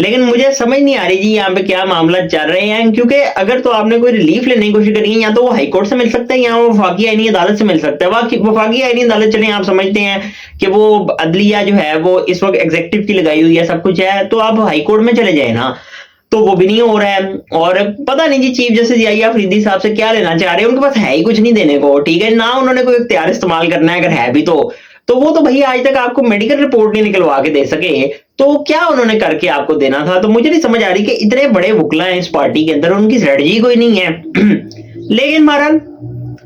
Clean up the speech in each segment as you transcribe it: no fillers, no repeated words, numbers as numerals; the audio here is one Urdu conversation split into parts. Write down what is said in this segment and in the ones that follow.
لیکن مجھے سمجھ نہیں آ رہی جی یہاں پہ کیا معاملہ چل رہے ہیں، کیونکہ اگر تو آپ نے کوئی ریلیف لینے کی کوشش کری ہے، یا تو وہ ہائی کورٹ سے مل سکتا ہے یا وہ وفاقی آئینی عدالت سے مل سکتا ہے۔ وفاقی آئینی عدالت چلیں آپ سمجھتے ہیں کہ وہ عدلیہ جو ہے وہ اس وقت ایگزیکٹو کی لگائی ہوئی ہے، سب کچھ ہے، تو آپ ہائی کورٹ میں چلے جائیں نا، تو وہ بھی نہیں ہو رہا ہے۔ اور پتہ نہیں جی چیف جسٹس یحییٰ آفریدی صاحب سے کیا لینا چاہ رہے ہیں، ان کے پاس ہے ہی کچھ نہیں دینے کو، ٹھیک ہے، نہ انہوں نے کوئی اختیار استعمال کرنا ہے، اگر ہے بھی تو وہ تو بھئی آج تک آپ کو میڈیکل رپورٹ نہیں نکلوا کے دے سکے، تو کیا انہوں نے کر کے آپ کو دینا تھا؟ تو مجھے نہیں سمجھ آ رہی کہ اتنے بڑے وکلا ہیں اس پارٹی کے اندر، ان کی اسٹریٹجی کوئی نہیں ہے۔ لیکن بہرحال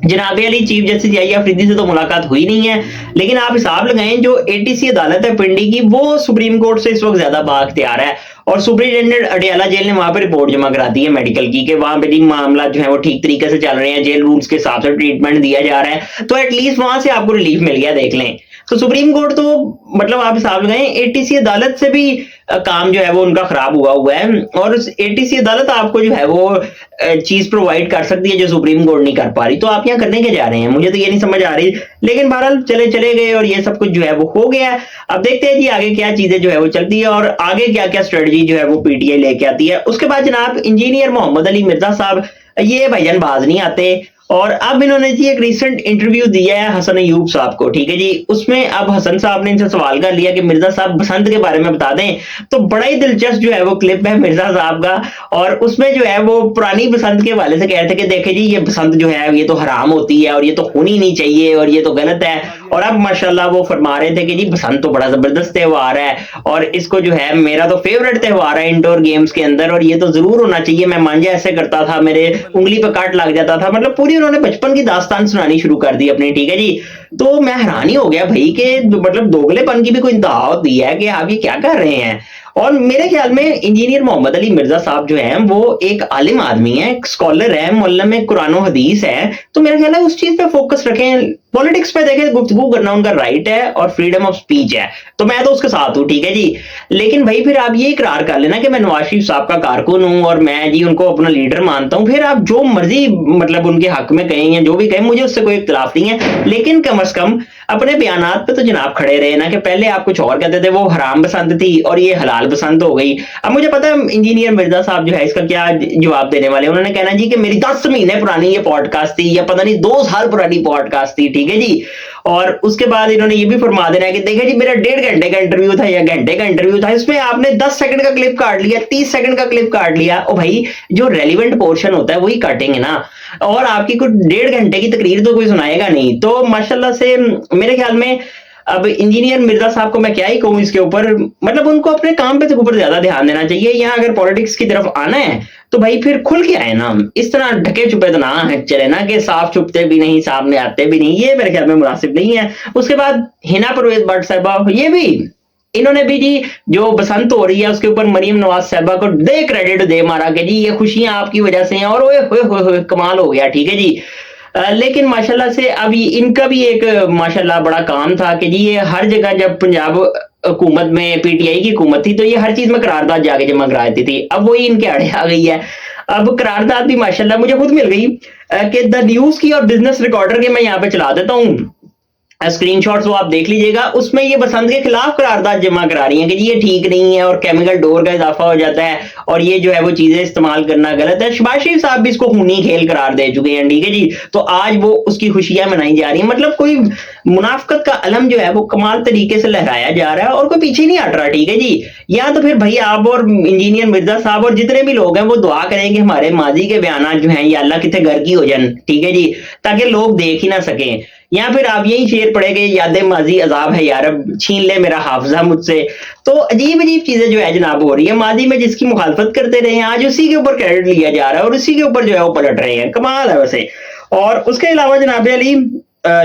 جناب علی چیف جسٹس یحییٰ آفریدی سے تو ملاقات ہوئی نہیں ہے، لیکن آپ حساب لگائیں جو ATC عدالت ہے پنڈی کی، وہ سپریم کورٹ سے اس وقت زیادہ بااختیار ہے، اور سپرنٹینڈنٹ اڈیالہ جیل نے وہاں پہ رپورٹ جمع کرا دی ہے میڈیکل کی کہ وہاں پہ بھی معاملات جو ہیں وہ ٹھیک طریقے سے چل رہے ہیں، جیل رولز کے حساب سے ٹریٹمنٹ دیا جا رہا ہے، تو ایٹ لیسٹ وہاں سے آپ کو ریلیف مل گیا، دیکھ لیں۔ تو سپریم کورٹ تو مطلب آپ حساب لگائیں ATC عدالت سے بھی کام جو ہے وہ ان کا خراب ہوا ہے، اور ATC عدالت آپ کو جو ہے وہ چیز پرووائڈ کر سکتی ہے جو سپریم کورٹ نہیں کر پا رہی، تو آپ یہاں کرنے کے جا رہے ہیں، مجھے تو یہ نہیں سمجھ آ رہی۔ لیکن بہرحال چلے گئے اور یہ سب کچھ جو ہے وہ ہو گیا ہے۔ اب دیکھتے ہیں جی آگے کیا چیزیں جو ہے وہ چلتی ہے اور آگے کیا کیا اسٹریٹجی جو ہے وہ PTI لے کے آتی ہے۔ اس کے بعد جناب انجینئر محمد علی مرزا صاحب، یہ بھائی جان باز نہیں آتے، اور اب انہوں نے جی ایک ریسنٹ انٹرویو دیا ہے حسن ایوب صاحب کو، ٹھیک ہے جی، اس میں اب حسن صاحب نے ان سے سوال کر لیا کہ مرزا صاحب بسنت کے بارے میں بتا دیں، تو بڑا ہی دلچسپ جو ہے وہ کلپ ہے مرزا صاحب کا، اور اس میں جو ہے وہ پرانی بسنت کے حوالے سے کہہ رہے تھے کہ دیکھیں جی یہ بسنت جو ہے یہ تو حرام ہوتی ہے اور یہ تو ہونی نہیں چاہیے اور یہ تو غلط ہے، اور اب ماشاءاللہ وہ فرما رہے تھے کہ جی بسنت تو بڑا زبردست تہوار ہے، اور اس کو جو ہے میرا تو فیورٹ تہوار ہے انڈور گیمز کے اندر، اور یہ تو ضرور ہونا چاہیے، میں مانجا ایسے کرتا تھا، میرے انگلی پہ کاٹ لگ جاتا تھا، مطلب پوری انہوں نے بچپن کی داستان سنانی شروع کر دی اپنی، ٹھیک ہے جی۔ تو میں حیران ہی ہو گیا بھائی کہ مطلب دوگلے پن کی بھی کوئی انتہا ہوتی ہے کہ آپ یہ کیا کر رہے ہیں۔ اور میرے خیال میں انجینئر محمد علی مرزا صاحب جو ہیں وہ ایک عالم آدمی ہیں، ایک اسکالر ہے، معلم قرآن و حدیث ہے، تو میرا خیال ہے اس چیز پہ فوکس رکھیں، پولیٹکس پہ دیکھیں، گفتگو کرنا ان کا رائٹ ہے اور فریڈم آف سپیچ ہے، تو میں تو اس کے ساتھ ہوں، ٹھیک ہے جی۔ لیکن بھائی پھر آپ یہ اقرار کر لینا کہ میں نواز شریف صاحب کا کارکن ہوں اور میں جی ان کو اپنا لیڈر مانتا ہوں، پھر آپ جو مرضی مطلب ان کے حق میں کہیں یا جو بھی کہیں، مجھے اس سے کوئی اختلاف نہیں ہے، لیکن کم از کم اپنے بیانات پہ تو جناب کھڑے رہے نا، کہ پہلے آپ کچھ اور کہتے تھے وہ حرام پسند تھی اور یہ حلال پسند ہو گئی۔ اب مجھے پتا ہے انجینئر مرزا صاحب جو ہے اس کا کیا جواب دینے والے، انہوں نے کہنا جی کہ میری 10 مہینے پرانی یہ پوڈ کاسٹ تھی، یا پتہ نہیں 2 سال پرانی پوڈ کاسٹ تھی، ٹھیک ہے جی۔ اور اس کے بعد انہوں نے یہ بھی فرما دینا ہے کہ دیکھیں جی میرا 1.5 گھنٹے کا انٹرویو تھا یا گھنٹے کا انٹرویو تھا، اس میں آپ نے 10 سیکنڈ کا کلپ کاٹ لیا، 30 سیکنڈ کا کلپ کاٹ لیا، او بھائی جو ریلیونٹ پورشن ہوتا ہے وہی کاٹیں گے نا، اور آپ کی کوئی 1.5 گھنٹے کی تقریر تو کوئی سنائے گا نہیں۔ تو ماشاءاللہ سے میرے خیال میں اب انجینئر مرزا صاحب کو میں کیا ہی کہوں اس کے اوپر، مطلب ان کو اپنے کام پہ اوپر زیادہ دھیان دینا چاہیے، یہاں اگر پولیٹکس کی طرف آنا ہے تو بھائی پھر کھل کے آئے نا، اس طرح ڈھکے چھپے تو نہ چلے نا کہ صاف چھپتے بھی نہیں سامنے آتے بھی نہیں، یہ میرے خیال میں مناسب نہیں ہے۔ اس کے بعد ہنا پرویز بٹ صاحبہ، یہ بھی انہوں نے بھی جی جو بسنت ہو رہی ہے اس کے اوپر مریم نواز صاحبہ کو دے کریڈٹ دے مارا کہ جی یہ خوشیاں آپ کی وجہ سے ہیں، اور ہوئے کمال ہو گیا، ٹھیک ہے جی۔ لیکن ماشاءاللہ سے اب ان کا بھی ایک ماشاءاللہ بڑا کام تھا کہ جی یہ ہر جگہ جب پنجاب حکومت میں PTI کی حکومت تھی تو یہ ہر چیز میں قرارداد جا کے جمع کرا دیتی تھی، اب وہی ان کے آڑے آ گئی ہے، اب قرارداد بھی ماشاءاللہ مجھے خود مل گئی کہ دا نیوز کی اور بزنس ریکارڈر کے میں یہاں پہ چلا دیتا ہوں اسکرین شاٹس، وہ آپ دیکھ لیجئے گا، اس میں یہ بسنت کے خلاف قرارداد جمع کرا رہی ہیں کہ جی یہ ٹھیک نہیں ہے اور کیمیکل ڈور کا اضافہ ہو جاتا ہے اور یہ جو ہے وہ چیزیں استعمال کرنا غلط ہے۔ شہباز شریف صاحب بھی اس کو خونی کھیل قرار دے چکے ہیں، ٹھیک ہے جی، تو آج وہ اس کی خوشیاں منائی جا رہی ہیں، مطلب کوئی منافقت کا علم جو ہے وہ کمال طریقے سے لہرایا جا رہا ہے اور کوئی پیچھے نہیں ہٹ رہا، ٹھیک ہے جی۔ یا تو پھر بھائی آپ اور انجینئر مرزا صاحب اور جتنے بھی لوگ ہیں وہ دعا کریں کہ ہمارے ماضی کے بیانات جو ہیں یہ اللہ کتنے گھر کی ہو جائیں، ٹھیک ہے جی، تاکہ لوگ دیکھ ہی نہ سکیں، یا پھر آپ یہی شعر پڑھے گے یاد ماضی عذاب ہے یارب چھین لے میرا حافظہ مجھ سے۔ تو عجیب چیزیں جو ہے جناب ہو رہی ہے، ماضی میں جس کی مخالفت کرتے رہے ہیں آج اسی کے اوپر کریڈٹ لیا جا رہا ہے اور اسی کے اوپر جو ہے وہ پلٹ رہے ہیں، کمال ہے ویسے۔ اور اس کے علاوہ جناب علی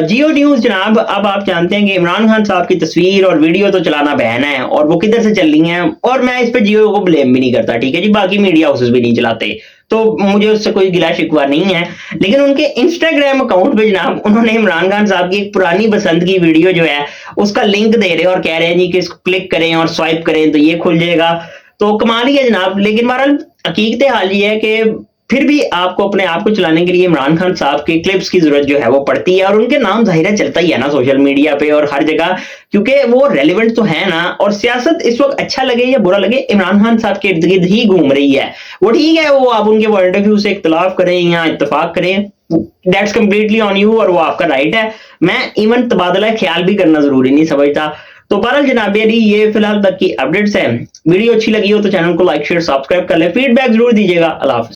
جیو نیوز جناب، اب آپ جانتے ہیں کہ عمران خان صاحب کی تصویر اور ویڈیو تو چلانا بہن ہے اور وہ کدھر سے چل رہی ہیں، اور میں اس پہ جیو کو بلیم بھی نہیں کرتا، ٹھیک ہے جی، باقی میڈیا ہاؤسز بھی نہیں چلاتے تو مجھے اس سے کوئی گلا شکوہ نہیں ہے، لیکن ان کے انسٹاگرام اکاؤنٹ پہ جناب انہوں نے عمران خان صاحب کی ایک پرانی بسنت کی ویڈیو جو ہے اس کا لنک دے رہے اور کہہ رہے ہیں جی کہ اس کو کلک کریں اور سوائپ کریں تو یہ کھل جائے گا، تو کمال ہی ہے جناب۔ لیکن بہرحال حقیقت حال یہ ہے کہ پھر بھی آپ کو اپنے آپ کو چلانے کے لیے عمران خان صاحب کے کلپس کی ضرورت جو ہے وہ پڑتی ہے، اور ان کے نام ظاہرہ چلتا ہی ہے نا سوشل میڈیا پہ اور ہر جگہ، کیونکہ وہ ریلیونٹ تو ہے نا، اور سیاست اس وقت اچھا لگے یا برا لگے عمران خان صاحب کے ارد گرد ہی گھوم رہی ہے۔ وہ ٹھیک ہے، وہ آپ ان کے پوائنٹ آف ویو سے اختلاف کریں یا اتفاق کریں، دیٹس کمپلیٹلی آن یو، اور وہ آپ کا رائٹ ہے۔ میں ایون تبادلہ خیال بھی کرنا ضروری نہیں سمجھتا۔ تو بہرحال جناب علی، یہ فی الحال تک کی اپڈیٹس ہیں۔ ویڈیو اچھی لگی ہو تو چینل کو لائک شیئر سبسکرائب کر لیں، فیڈ بیک ضرور دیجیے گا۔ اللہ حافظ۔